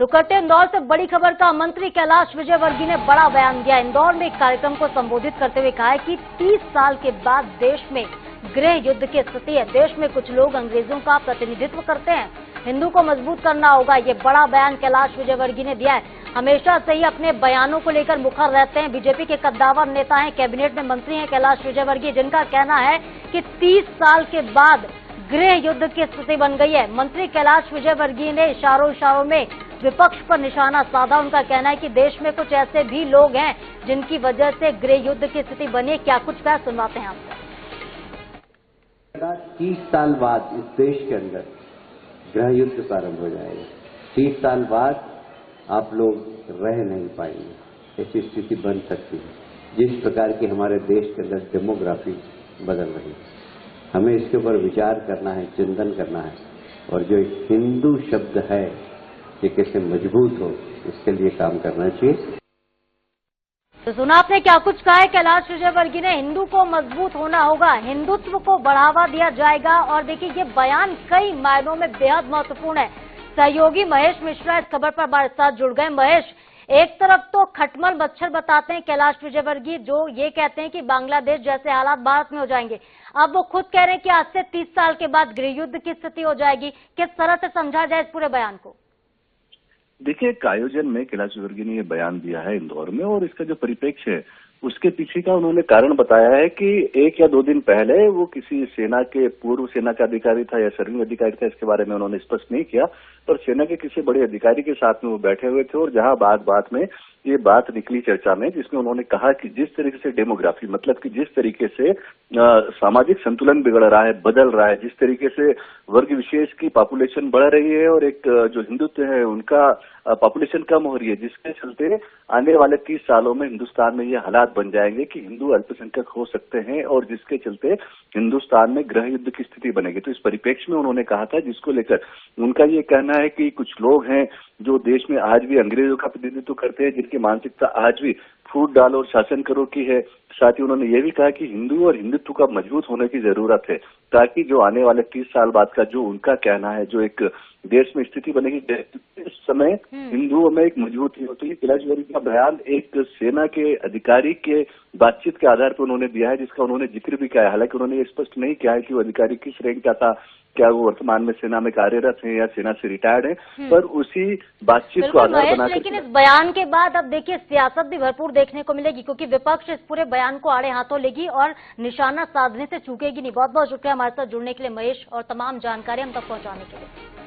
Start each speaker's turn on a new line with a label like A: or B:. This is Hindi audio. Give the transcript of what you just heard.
A: तो करते इंदौर से बड़ी खबर का। मंत्री कैलाश विजयवर्गीय ने बड़ा बयान दिया। इंदौर में एक कार्यक्रम को संबोधित करते हुए कहा है कि 30 साल के बाद देश में गृह युद्ध की स्थिति है। देश में कुछ लोग अंग्रेजों का प्रतिनिधित्व करते हैं, हिंदू को मजबूत करना होगा। ये बड़ा बयान कैलाश विजयवर्गीय ने दिया है। हमेशा से ही अपने बयानों को लेकर मुखर रहते हैं। बीजेपी के कद्दावर नेता हैं, कैबिनेट में मंत्री हैं कैलाश विजयवर्गीय, जिनका कहना है कि 30 साल के बाद गृह युद्ध की स्थिति बन गई है। मंत्री कैलाश विजयवर्गीय ने इशारों में विपक्ष पर निशाना साधा। उनका कहना है कि देश में कुछ ऐसे भी लोग हैं जिनकी वजह से गृह युद्ध की स्थिति बनी। क्या कुछ कह सुनवाते हैं आपको।
B: 30 साल बाद इस देश के अंदर गृह युद्ध प्रारंभ हो जाएगा। 30 साल बाद आप लोग रह नहीं पाएंगे, ऐसी स्थिति बन सकती है। जिस प्रकार की हमारे देश के अंदर डेमोग्राफी बदल रही है, हमें इसके ऊपर विचार करना है, चिंतन करना है, और जो एक हिंदू शब्द है ये कैसे मजबूत हो, इसके लिए काम करना चाहिए।
A: तो सुना आपने क्या कुछ कहा है कैलाश विजयवर्गीय ने। हिंदू को मजबूत होना होगा, हिंदुत्व को बढ़ावा दिया जाएगा। और देखिए ये बयान कई मायनों में बेहद महत्वपूर्ण है। सहयोगी महेश मिश्रा इस खबर पर हमारे साथ जुड़ गए। महेश, एक तरफ तो खटमल मच्छर बताते हैं कैलाश विजयवर्गीय, जो ये कहते हैं कि बांग्लादेश जैसे हालात भारत में हो जाएंगे। अब वो खुद कह रहे हैं कि आज से 30 साल के बाद गृह युद्ध की स्थिति हो जाएगी। किस तरह से समझा जाए इस पूरे बयान को।
C: देखिए, एक आयोजन में कैलाश विजयवर्गीय ने ये बयान दिया है इंदौर में, और इसका जो परिप्रेक्ष्य है उसके पीछे का उन्होंने कारण बताया है कि 1 या 2 दिन पहले वो किसी सेना के पूर्व सेना का अधिकारी था या सर्विंग अधिकारी था, इसके बारे में उन्होंने स्पष्ट नहीं किया, पर सेना के किसी बड़े अधिकारी के साथ में वो बैठे हुए थे। और जहां बात में ये बात निकली चर्चा में, जिसमें उन्होंने कहा कि जिस तरीके से डेमोग्राफी, मतलब कि जिस तरीके से सामाजिक संतुलन बिगड़ रहा है, बदल रहा है, जिस तरीके से वर्ग विशेष की पॉपुलेशन बढ़ रही है और एक जो हिंदुत्व है उनका पॉपुलेशन कम हो रही है, जिसके चलते आने वाले 30 सालों में हिंदुस्तान में ये हालात बन जाएंगे कि हिंदू अल्पसंख्यक हो सकते हैं, और जिसके चलते हिंदुस्तान में गृह युद्ध की स्थिति बनेगी। तो इस परिप्रेक्ष्य में उन्होंने कहा था, जिसको लेकर उनका ये कहना है कि कुछ लोग हैं जो देश में आज भी अंग्रेजों का प्रतिनिधित्व करते हैं, जिनकी मानसिकता आज भी फूट डालो और शासन करो की है। साथ ही उन्होंने ये भी कहा कि हिंदू और हिंदुत्व का मजबूत होने की जरूरत है, ताकि जो आने वाले 30 साल बाद का जो उनका कहना है, जो एक देश में स्थिति बनेगी, इस समय हिंदुओं में एक मजबूती हो। तो ये कैलाश विजयवर्गीय का बयान एक सेना के अधिकारी के बातचीत के आधार पर उन्होंने दिया है, जिसका उन्होंने जिक्र भी किया है। हालांकि उन्होंने ये स्पष्ट नहीं किया है कि वो अधिकारी किस रैंक का था, क्या वो वर्तमान में सेना में कार्यरत है या सेना से रिटायर्ड है, पर उसी बातचीत को आधार बनाकर।
A: लेकिन इस बयान के बाद अब देखिए सियासत भी भरपूर देखने को मिलेगी, क्योंकि विपक्ष इस पूरे बयान को आड़े हाथों लेगी और निशाना साधने से चूकेगी नहीं। बहुत बहुत शुक्रिया हमारे साथ जुड़ने के लिए महेश, और तमाम जानकारी हम तक पहुंचाने के लिए।